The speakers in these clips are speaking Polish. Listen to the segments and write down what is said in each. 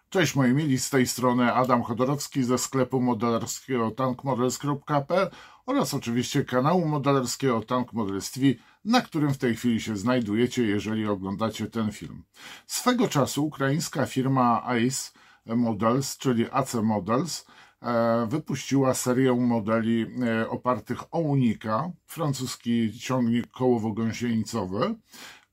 Cześć moi mili, z tej strony Adam Chodorowski ze sklepu modelarskiego tankmodels.pl oraz oczywiście kanału modelarskiego Tank Models TV, na którym w tej chwili się znajdujecie, jeżeli oglądacie ten film. Swego czasu ukraińska firma ACE Models, czyli AC Models, wypuściła serię modeli opartych o Unika, francuski ciągnik kołowo-gąsienicowy,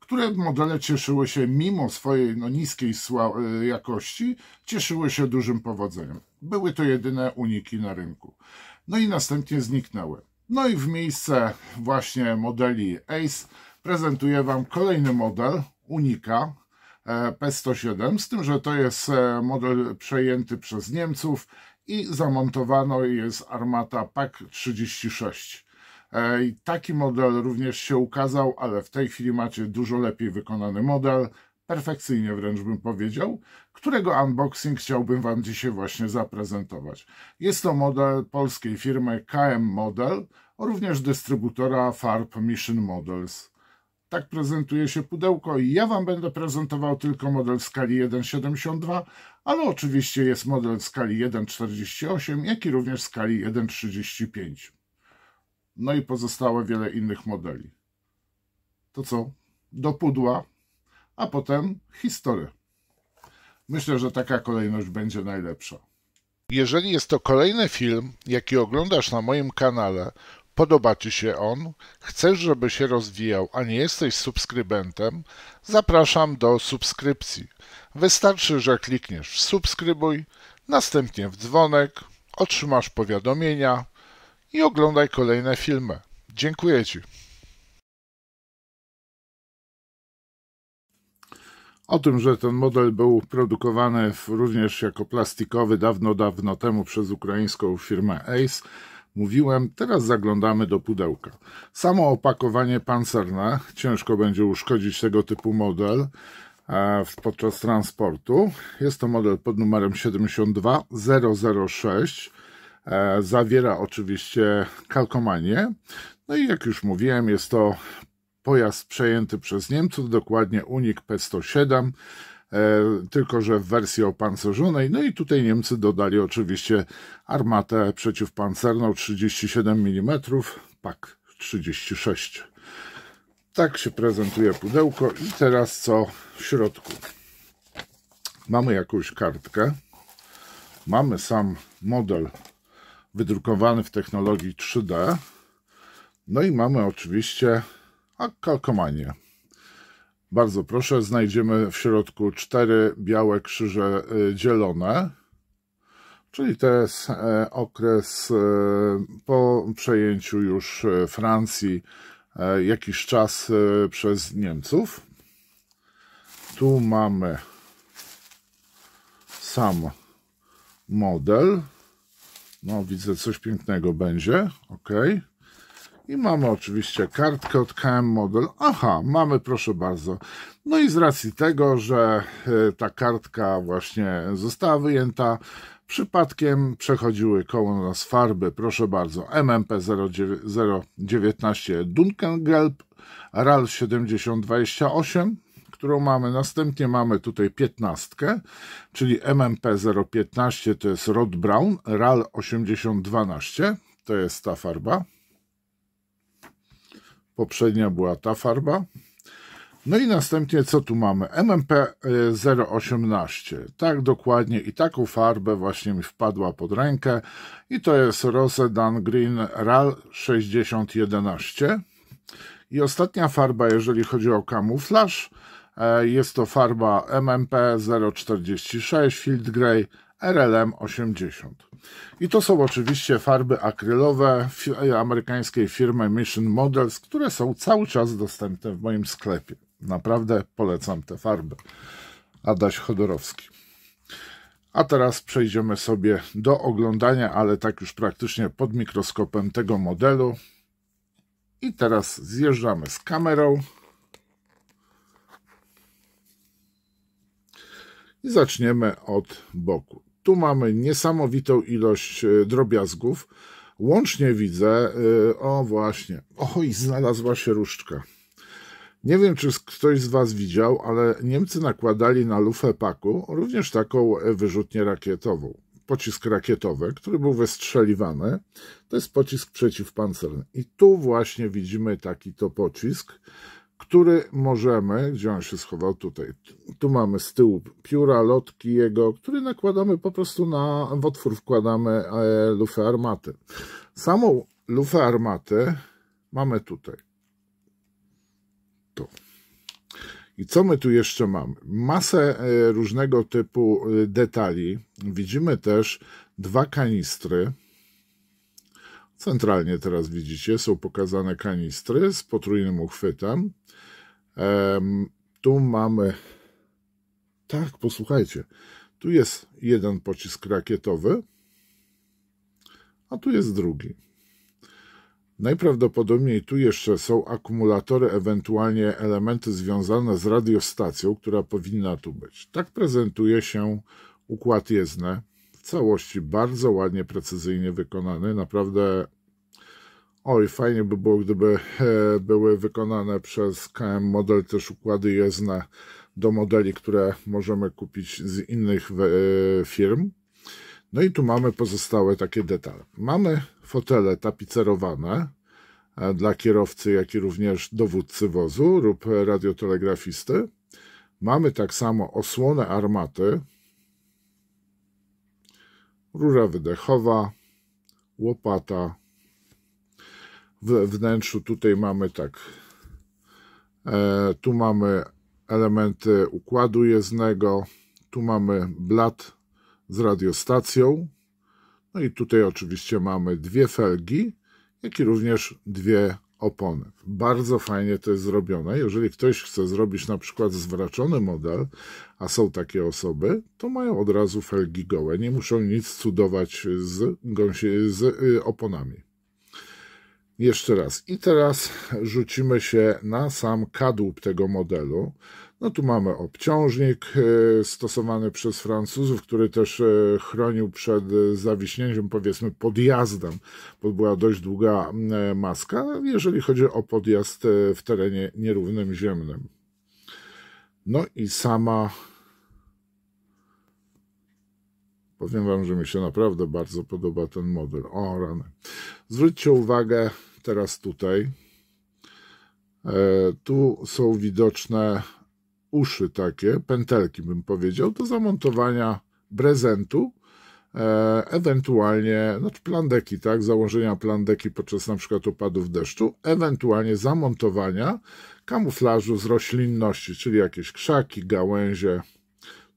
które modele cieszyły się, mimo swojej niskiej jakości, cieszyły się dużym powodzeniem. Były to jedyne Uniki na rynku. No i następnie zniknęły. No i w miejsce właśnie modeli ACE prezentuję Wam kolejny model Unika P107, z tym, że to jest model przejęty przez Niemców i zamontowano jest armata PAK-36. I taki model również się ukazał, ale w tej chwili macie dużo lepiej wykonany model, perfekcyjnie wręcz bym powiedział, którego unboxing chciałbym Wam dzisiaj właśnie zaprezentować. Jest to model polskiej firmy KM Model, również dystrybutora farb Mission Models. Tak prezentuje się pudełko i ja Wam będę prezentował tylko model w skali 1,72, ale oczywiście jest model w skali 1,48, jak i również w skali 1,35. No i pozostałe wiele innych modeli. To co? Do pudła, a potem historię. Myślę, że taka kolejność będzie najlepsza. Jeżeli jest to kolejny film, jaki oglądasz na moim kanale, podoba Ci się on, chcesz, żeby się rozwijał, a nie jesteś subskrybentem, zapraszam do subskrypcji. Wystarczy, że klikniesz w subskrybuj, następnie w dzwonek, otrzymasz powiadomienia i oglądaj kolejne filmy. Dziękuję Ci. O tym, że ten model był produkowany również jako plastikowy dawno temu przez ukraińską firmę ACE, mówiłem. Teraz zaglądamy do pudełka. Samo opakowanie pancerne, ciężko będzie uszkodzić tego typu model podczas transportu. Jest to model pod numerem 72006. Zawiera oczywiście kalkomanię. No i jak już mówiłem, jest to pojazd przejęty przez Niemców, dokładnie Unik P107, tylko że w wersji opancerzonej. No i tutaj Niemcy dodali oczywiście armatę przeciwpancerną 37 mm, PAK 36. Tak się prezentuje pudełko. I teraz co w środku? Mamy jakąś kartkę, mamy sam model wydrukowany w technologii 3D, no i mamy oczywiście kalkomanię. Bardzo proszę, znajdziemy w środku 4 białe krzyże dzielone, czyli to jest okres po przejęciu już Francji jakiś czas przez Niemców. Tu mamy sam model. No, widzę, coś pięknego będzie. OK. I mamy oczywiście kartkę od KM Model. Aha, mamy, proszę bardzo. No i z racji tego, że ta kartka właśnie została wyjęta, przypadkiem przechodziły koło nas farby, proszę bardzo, MMP 019 Dunkelgelb, RAL 7028, którą mamy. Następnie mamy tutaj 15, czyli MMP 015 to jest Rod Brown, RAL 8012, to jest ta farba. Poprzednia była ta farba. No i następnie co tu mamy? MMP 018. Tak dokładnie i taką farbę właśnie mi wpadła pod rękę. I to jest Rose Dan Green RAL 6011. I ostatnia farba, jeżeli chodzi o kamuflaż, jest to farba MMP 046 Field Grey RLM 80. I to są oczywiście farby akrylowe amerykańskiej firmy Mission Models, które są cały czas dostępne w moim sklepie. Naprawdę polecam te farby. Adaś Chodorowski. A teraz przejdziemy sobie do oglądania, ale tak już praktycznie pod mikroskopem tego modelu. I teraz zjeżdżamy z kamerą. I zaczniemy od boku. Tu mamy niesamowitą ilość drobiazgów. Łącznie widzę, o właśnie, oj, znalazła się różdżka. Nie wiem, czy ktoś z Was widział, ale Niemcy nakładali na lufę paku również taką wyrzutnię rakietową. Pocisk rakietowy, który był wystrzeliwany. To jest pocisk przeciwpancerny. I tu właśnie widzimy taki to pocisk, który możemy, gdzie on się schował tutaj, tu mamy z tyłu pióra, lotki jego, który nakładamy po prostu w otwór wkładamy lufę armaty. Samą lufę armaty mamy tutaj. Tu. I co my tu jeszcze mamy? Masę różnego typu detali. Widzimy też dwa kanistry. Centralnie teraz widzicie, są pokazane kanistry z potrójnym uchwytem. Tu mamy, tak, posłuchajcie, tu jest jeden pocisk rakietowy, a tu jest drugi. Najprawdopodobniej tu jeszcze są akumulatory, ewentualnie elementy związane z radiostacją, która powinna tu być. Tak prezentuje się układ jezdny. W całości bardzo ładnie, precyzyjnie wykonany. Naprawdę, oj, fajnie by było, gdyby były wykonane przez KM Model też układy jezdne do modeli, które możemy kupić z innych firm. No i tu mamy pozostałe takie detale. Mamy fotele tapicerowane dla kierowcy, jak i również dowódcy wozu lub radiotelegrafisty. Mamy tak samo osłonę armaty, rura wydechowa, łopata. W wnętrzu tutaj mamy tak, tu mamy elementy układu jezdnego, tu mamy blat z radiostacją, no i tutaj oczywiście mamy dwie felgi, jak i również dwie opony. Bardzo fajnie to jest zrobione. Jeżeli ktoś chce zrobić na przykład zwraczony model, a są takie osoby, to mają od razu felgi gołe. Nie muszą nic cudować z oponami. Jeszcze raz. I teraz rzucimy się na sam kadłub tego modelu. No tu mamy obciążnik stosowany przez Francuzów, który też chronił przed zawiśnięciem, powiedzmy podjazdem, bo była dość długa maska, jeżeli chodzi o podjazd w terenie nierównym ziemnym. No i sama, powiem Wam, że mi się naprawdę bardzo podoba ten model. O rany. Zwróćcie uwagę teraz tutaj. Tu są widoczne uszy takie, pętelki bym powiedział, do zamontowania prezentu, ewentualnie, znaczy plandeki, tak, założenia plandeki podczas na przykład opadów deszczu, ewentualnie zamontowania kamuflażu z roślinności, czyli jakieś krzaki, gałęzie.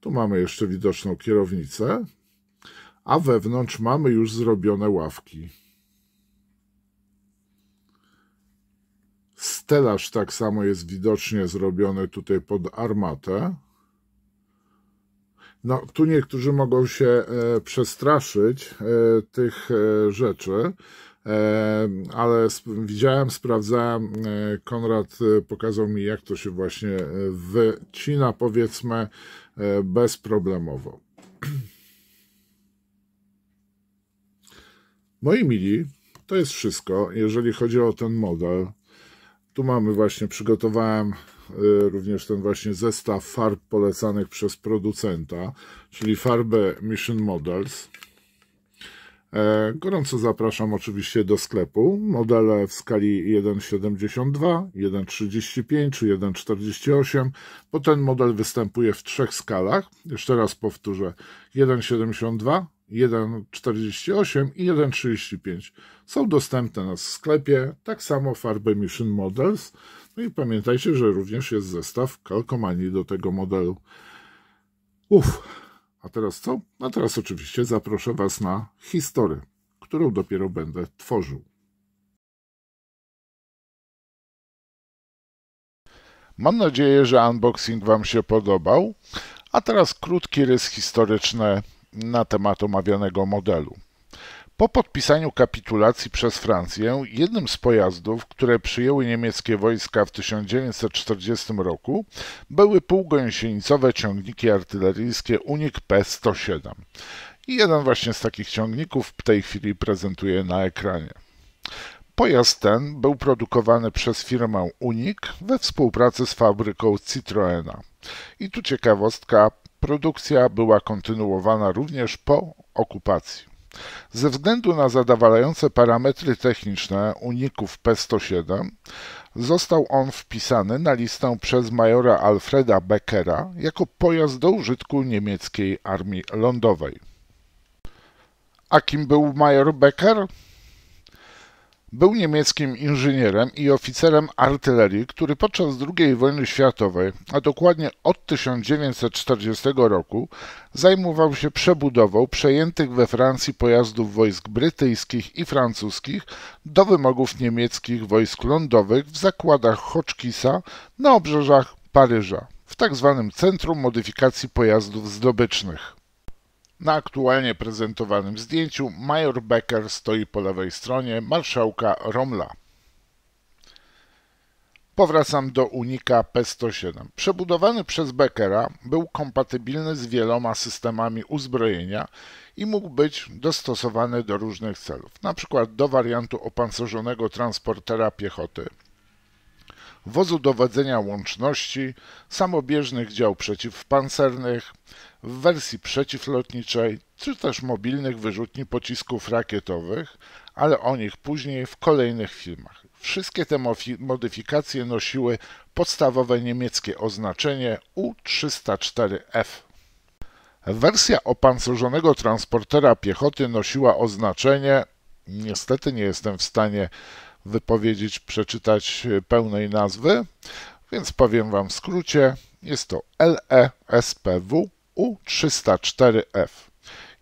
Tu mamy jeszcze widoczną kierownicę, a wewnątrz mamy już zrobione ławki. Stelaż tak samo jest widocznie zrobiony tutaj pod armatę. No, tu niektórzy mogą się przestraszyć tych rzeczy, ale widziałem, sprawdzałem, Konrad pokazał mi, jak to się właśnie wycina, powiedzmy, bezproblemowo. Moi mili, to jest wszystko, jeżeli chodzi o ten model. Tu mamy właśnie, przygotowałem również ten właśnie zestaw farb polecanych przez producenta, czyli farby Mission Models. Gorąco zapraszam oczywiście do sklepu. Modele w skali 1,72, 1,35 czy 1,48, bo ten model występuje w trzech skalach. Jeszcze raz powtórzę, 1,72, 1,48 i 1,35 są dostępne na sklepie, tak samo farby Mission Models. No i pamiętajcie, że również jest zestaw kalkomanii do tego modelu. A teraz co? A teraz oczywiście zaproszę Was na historię, którą dopiero będę tworzył. Mam nadzieję, że unboxing Wam się podobał, a teraz krótki rys historyczny na temat omawianego modelu. Po podpisaniu kapitulacji przez Francję, jednym z pojazdów, które przyjęły niemieckie wojska w 1940 roku, były półgąsienicowe ciągniki artyleryjskie Unik P-107. I jeden właśnie z takich ciągników w tej chwili prezentuję na ekranie. Pojazd ten był produkowany przez firmę Unik we współpracy z fabryką Citroena. I tu ciekawostka, produkcja była kontynuowana również po okupacji. Ze względu na zadowalające parametry techniczne Uników P107 został on wpisany na listę przez majora Alfreda Beckera jako pojazd do użytku niemieckiej armii lądowej. A kim był major Becker? Był niemieckim inżynierem i oficerem artylerii, który podczas II wojny światowej, a dokładnie od 1940 roku, zajmował się przebudową przejętych we Francji pojazdów wojsk brytyjskich i francuskich do wymogów niemieckich wojsk lądowych w zakładach Hotchkissa na obrzeżach Paryża, w tzw. Centrum Modyfikacji Pojazdów Zdobycznych. Na aktualnie prezentowanym zdjęciu major Becker stoi po lewej stronie marszałka Rommela. Powracam do Unika P107. Przebudowany przez Beckera był kompatybilny z wieloma systemami uzbrojenia i mógł być dostosowany do różnych celów, np. do wariantu opancerzonego transportera piechoty, wozu dowodzenia łączności, samobieżnych dział przeciwpancernych, w wersji przeciwlotniczej, czy też mobilnych wyrzutni pocisków rakietowych, ale o nich później w kolejnych filmach. Wszystkie te modyfikacje nosiły podstawowe niemieckie oznaczenie U-304F. Wersja opancerzonego transportera piechoty nosiła oznaczenie, niestety nie jestem w stanie przeczytać pełnej nazwy, więc powiem Wam w skrócie, jest to LESPW U-304F.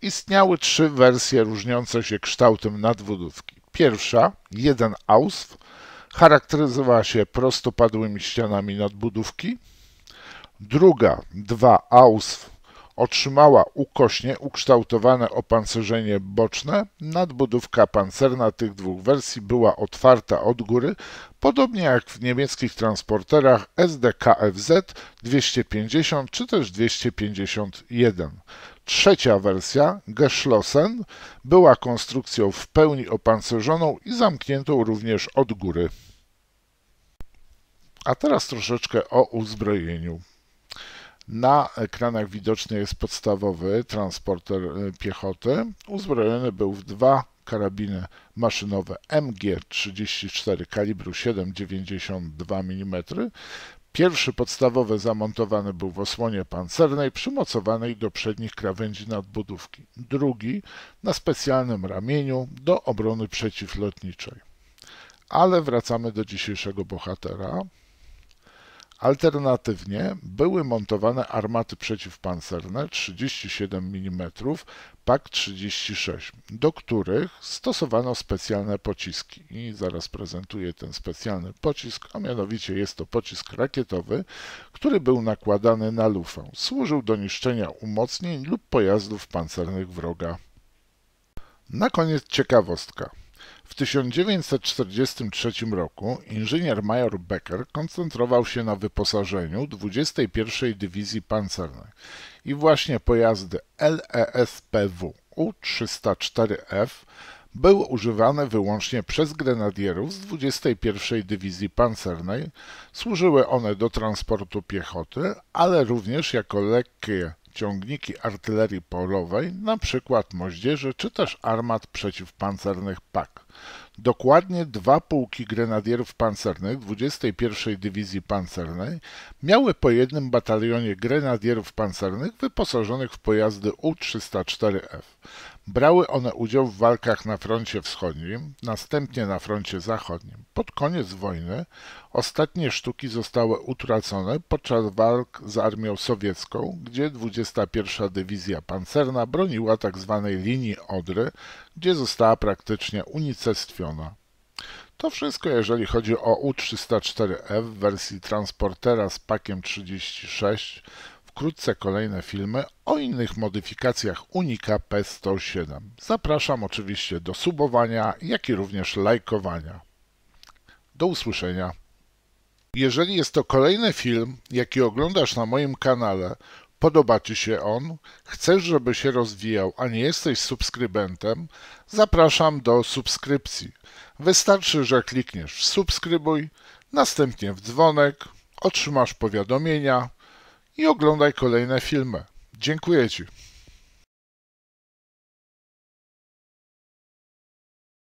Istniały trzy wersje różniące się kształtem nadbudówki. Pierwsza, 1 Ausf, charakteryzowała się prostopadłymi ścianami nadbudówki. Druga, 2 Ausf, otrzymała ukośnie ukształtowane opancerzenie boczne. Nadbudówka pancerna tych dwóch wersji była otwarta od góry, podobnie jak w niemieckich transporterach SDKFZ 250 czy też 251. Trzecia wersja, Geschlossen, była konstrukcją w pełni opancerzoną i zamkniętą również od góry. A teraz troszeczkę o uzbrojeniu. Na ekranach widoczny jest podstawowy transporter piechoty. Uzbrojony był w dwa karabiny maszynowe MG34 kalibru 7,92 mm. Pierwszy podstawowy zamontowany był w osłonie pancernej przymocowanej do przednich krawędzi nadbudówki. Drugi na specjalnym ramieniu do obrony przeciwlotniczej. Ale wracamy do dzisiejszego bohatera. Alternatywnie były montowane armaty przeciwpancerne 37 mm PaK 36, do których stosowano specjalne pociski. I zaraz prezentuję ten specjalny pocisk, a mianowicie jest to pocisk rakietowy, który był nakładany na lufę. Służył do niszczenia umocnień lub pojazdów pancernych wroga. Na koniec ciekawostka. W 1943 roku inżynier major Becker koncentrował się na wyposażeniu 21. Dywizji Pancernej i właśnie pojazdy LESPW U-304F były używane wyłącznie przez grenadierów z 21. Dywizji Pancernej. Służyły one do transportu piechoty, ale również jako lekkie ciągniki artylerii polowej, np. moździerzy czy też armat przeciwpancernych PaK. Dokładnie dwa pułki grenadierów pancernych 21. Dywizji Pancernej miały po jednym batalionie grenadierów pancernych wyposażonych w pojazdy U-304F. Brały one udział w walkach na froncie wschodnim, następnie na froncie zachodnim. Pod koniec wojny ostatnie sztuki zostały utracone podczas walk z armią sowiecką, gdzie 21. Dywizja Pancerna broniła tzw. linii Odry, gdzie została praktycznie unicestwiona. To wszystko, jeżeli chodzi o U-304F w wersji transportera z PaKiem 36. Wkrótce kolejne filmy o innych modyfikacjach Unika P107. Zapraszam oczywiście do subowania, jak i również lajkowania. Do usłyszenia. Jeżeli jest to kolejny film, jaki oglądasz na moim kanale, podoba Ci się on, chcesz, żeby się rozwijał, a nie jesteś subskrybentem, zapraszam do subskrypcji. Wystarczy, że klikniesz w subskrybuj, następnie w dzwonek, otrzymasz powiadomienia i oglądaj kolejne filmy. Dziękuję Ci.